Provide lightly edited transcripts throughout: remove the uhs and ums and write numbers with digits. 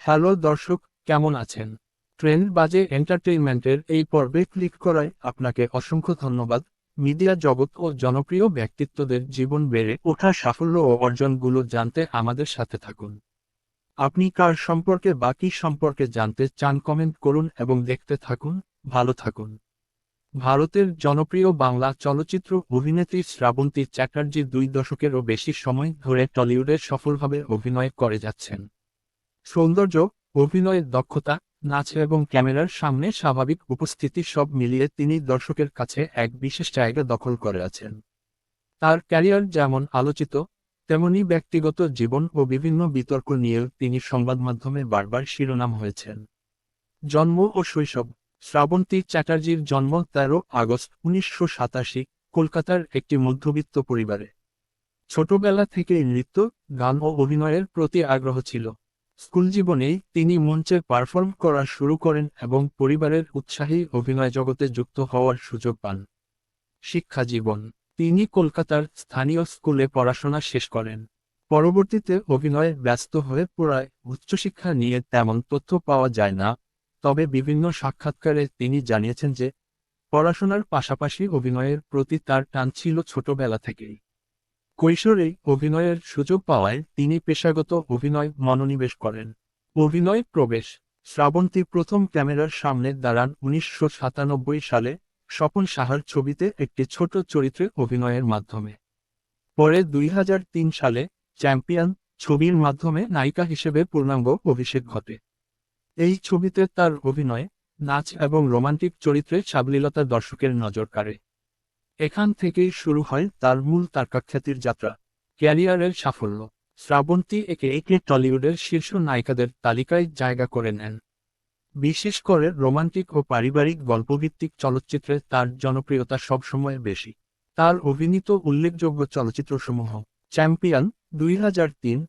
Hello দর্শক, কেমন আছেন? ট্রেন্ড বাজে এন্টারটেইনমেন্টের এই পর্বে ক্লিক করায় আপনাকে অসংখ্য ধন্যবাদ। মিডিয়া জগৎ ও জনপ্রিয় ব্যক্তিত্বদের জীবন বেড়ে ওঠা সাফল্য ও অর্জনগুলো জানতে আমাদের সাথে থাকুন। আপনি কার সম্পর্কে বা কি সম্পর্কে জানতে চান কমেন্ট করুন এবং দেখতে থাকুন। ভালো থাকুন। ভারতের জনপ্রিয় বাংলা চলচ্চিত্র অভিনেত্রী শ্রাবন্তী চ্যাটার্জি 2 দশকেরও বেশি সময় ধরে টলিউডে সফলভাবে অভিনয় করে যাচ্ছেন। সৌন্দর্য, অভিনয়ের দক্ষতা, নাচ এবং ক্যামেরার সামনে স্বাভাবিক উপস্থিতি সব মিলিয়ে তিনি দর্শকের কাছে এক বিশেষ জায়গা দখল করে আছেন। তার ক্যারিয়ার যেমন আলোচিত, তেমনি ব্যক্তিগত জীবন ও বিভিন্ন বিতর্ক নিয়েও তিনি সংবাদ মাধ্যমে বারবার শিরোনাম হয়েছেন। জন্ম ও শৈশব। শ্রাবন্তী চ্যাটার্জির জন্ম 13 আগস্ট 1987, কলকাতার একটি মধ্যবিত্ত পরিবারে। ছোটবেলা থেকেই নৃত্য, গান ও অভিনয়ের প্রতি আগ্রহ ছিল। স্কুল জীবনেই তিনি মঞ্চে পারফর্ম করা শুরু করেন এবং পরিবারের উৎসাহী অভিনয় জগতে যুক্ত হওয়ার সুযোগ পান। শিক্ষা জীবন। তিনি কলকাতার স্থানীয় স্কুলে পড়াশোনা শেষ করেন। পরবর্তীতে অভিনয়ে ব্যস্ত হয়ে পড়ায় উচ্চশিক্ষা নিয়ে তেমন তথ্য পাওয়া যায় না, তবে বিভিন্ন সাক্ষাৎকারে তিনি জানিয়েছেন যে পড়াশোনার পাশাপাশি অভিনয়ের প্রতি তার টান ছিল ছোটবেলা থেকেই। কৈশোরেই অভিনয়ের সুযোগ পাওয়ায় তিনি পেশাগত অভিনয় মনোনিবেশ করেন। অভিনয় প্রবেশ। শ্রাবন্তী প্রথম ক্যামেরার সামনে দাঁড়ান 1997 সালে স্বপন সাহার ছবিতে একটি ছোট চরিত্রে অভিনয়ের মাধ্যমে। পরে 2003 সালে চ্যাম্পিয়ন ছবির মাধ্যমে নায়িকা হিসেবে পূর্ণাঙ্গ অভিষেক ঘটে। এই ছবিতে তার অভিনয়, নাচ এবং রোমান্টিক চরিত্রে সাবলীলতা দর্শকের নজর কাড়ে। এখান থেকেই শুরু হয় তার মূল তারকাখ্যাতির যাত্রা। ক্যারিয়ারের সাফল্য। শ্রাবন্তী একে একে টলিউডের শীর্ষ নায়িকাদের তালিকায় জায়গা করে নেন। বিশেষ করে রোমান্টিক ও পারিবারিক গল্পভিত্তিক চলচ্চিত্রে তার জনপ্রিয়তা সবসময় বেশি। তার অভিনীত উল্লেখযোগ্য চলচ্চিত্রসমূহ: চ্যাম্পিয়ন 2003,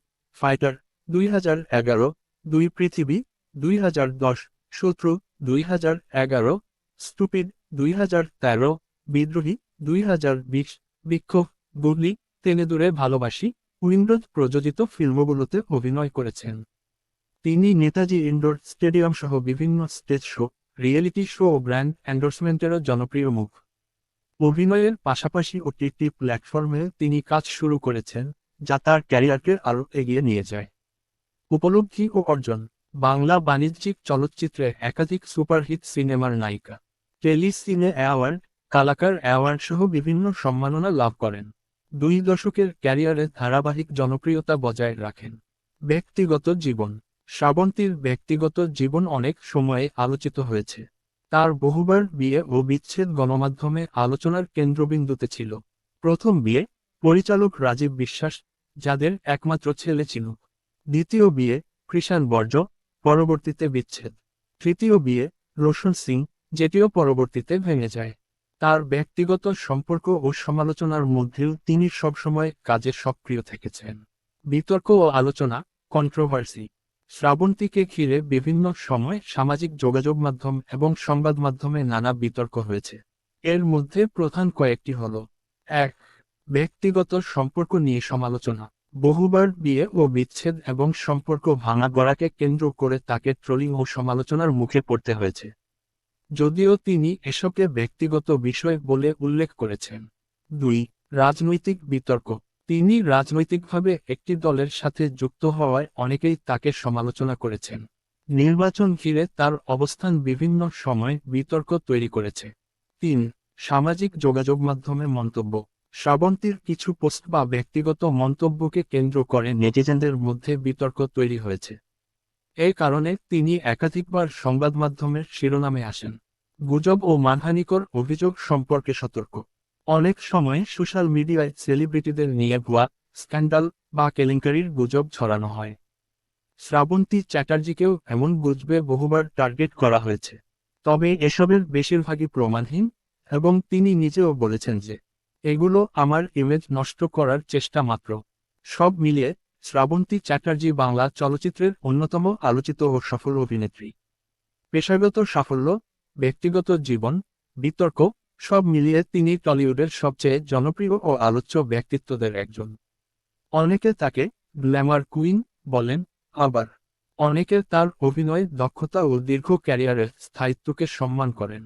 ফাইটার 2011, দুই পৃথিবী 2010, শত্রু 2011, স্টুপিড 2013, বিদ্রোহী 2020, বিক্ষোভ, গুগলি, তেনেদুরে ভালোবাসি, উইন্ডোজ প্রযোজিত ফিল্মগুলোতে অভিনয় করেছেন। তিনি নেতাজি ইনডোর স্টেডিয়াম সহ বিভিন্ন স্টেজ শো, রিয়েলিটি শো ও ব্র্যান্ড এন্ডোর্সমেন্টেরও জনপ্রিয় মুখ। অভিনয়ের পাশাপাশি ওটিটি প্ল্যাটফর্মে তিনি কাজ শুরু করেছেন, যা তার ক্যারিয়ারকে আরও এগিয়ে নিয়ে যায়। উপলব্ধি ও অর্জন। বাংলা বাণিজ্যিক চলচ্চিত্রে একাধিক সুপারহিট সিনেমার নায়িকা। টেলি সিনে অ্যাওয়ার্ড, কালাকার অ্যাওয়ার্ড সহ বিভিন্ন সম্মাননা লাভ করেন। 2 দশকের ক্যারিয়ারে ধারাবাহিক জনপ্রিয়তা বজায় রাখেন। ব্যক্তিগত জীবন। শ্রাবন্তীর ব্যক্তিগত জীবন অনেক সময়ে আলোচিত হয়েছে। তার বহুবার বিয়ে ও বিচ্ছেদ গণমাধ্যমে আলোচনার কেন্দ্রবিন্দুতে ছিল। প্রথম বিয়ে, পরিচালক রাজীব বিশ্বাস, যাদের একমাত্র ছেলে ছিল। দ্বিতীয় বিয়ে, কৃষাণ বর্জ, পরবর্তীতে বিচ্ছেদ। তৃতীয় বিয়ে, রোশন সিং, যেটিও পরবর্তীতে ভেঙে যায়। তার ব্যক্তিগত সম্পর্ক ও সমালোচনার মধ্যেও তিনি সবসময় কাজে সক্রিয় থেকেছেন। বিতর্ক ও আলোচনা, কন্ট্রোভার্সি। শ্রাবন্তীকে ঘিরে বিভিন্ন সময় সামাজিক যোগাযোগ মাধ্যম এবং সংবাদ মাধ্যমে নানা বিতর্ক হয়েছে। এর মধ্যে প্রধান কয়েকটি হল: 1. ব্যক্তিগত সম্পর্ক নিয়ে সমালোচনা। বহুবার বিয়ে ও বিচ্ছেদ এবং সম্পর্ক ভাঙা গড়াকে কেন্দ্র করে তাকে ট্রোলিং ও সমালোচনার মুখে পড়তে হয়েছে, যদিও তিনি এসবকে ব্যক্তিগত বিষয় বলে উল্লেখ করেছেন। 2. রাজনৈতিক বিতর্ক। তিনি রাজনৈতিকভাবে একটি দলের সাথে যুক্ত হওয়ায় অনেকেই তাকে সমালোচনা করেছেন। নির্বাচন ঘিরে তার অবস্থান বিভিন্ন সময় বিতর্ক তৈরি করেছে। 3. সামাজিক যোগাযোগ মাধ্যমে মন্তব্য। শ্রাবন্তীর কিছু পোস্ট বা ব্যক্তিগত মন্তব্যকে কেন্দ্র করে নেটিজেনদের মধ্যে বিতর্ক তৈরি হয়েছে। এই কারণে তিনি একাধিকবার সংবাদ মাধ্যমের শিরোনামে আসেন। গুজব ও মানহানিকর অভিযোগ সম্পর্কে সতর্ক। অনেক সময় সোশ্যাল মিডিয়ায় সেলিব্রিটিদের নিয়ে ভুয়া, স্ক্যান্ডাল বা কেলেঙ্কারির গুজব ছড়ানো হয়। শ্রাবন্তী চ্যাটার্জিকেও এমন গুজবে বহুবার টার্গেট করা হয়েছে, তবে এসবের বেশিরভাগই প্রমাণহীন এবং তিনি নিজেও বলেছেন যে এগুলো আমার ইমেজ নষ্ট করার চেষ্টা মাত্র। সব মিলিয়ে শ্রাবন্তী চ্যাটার্জি বাংলা চলচ্চিত্রের অন্যতম আলোচিত ও সফল অভিনেত্রী। পেশাগত সাফল্য, ব্যক্তিগত জীবন, বিতর্ক, সব মিলিয়ে তিনি টলিউডের সবচেয়ে জনপ্রিয় ও আলোচ্য ব্যক্তিত্বদের একজন। অনেকে তাকে গ্ল্যামার কুইন বলেন, আবার অনেকে তার অভিনয় দক্ষতা ও দীর্ঘ ক্যারিয়ারের স্থায়িত্বকে সম্মান করেন।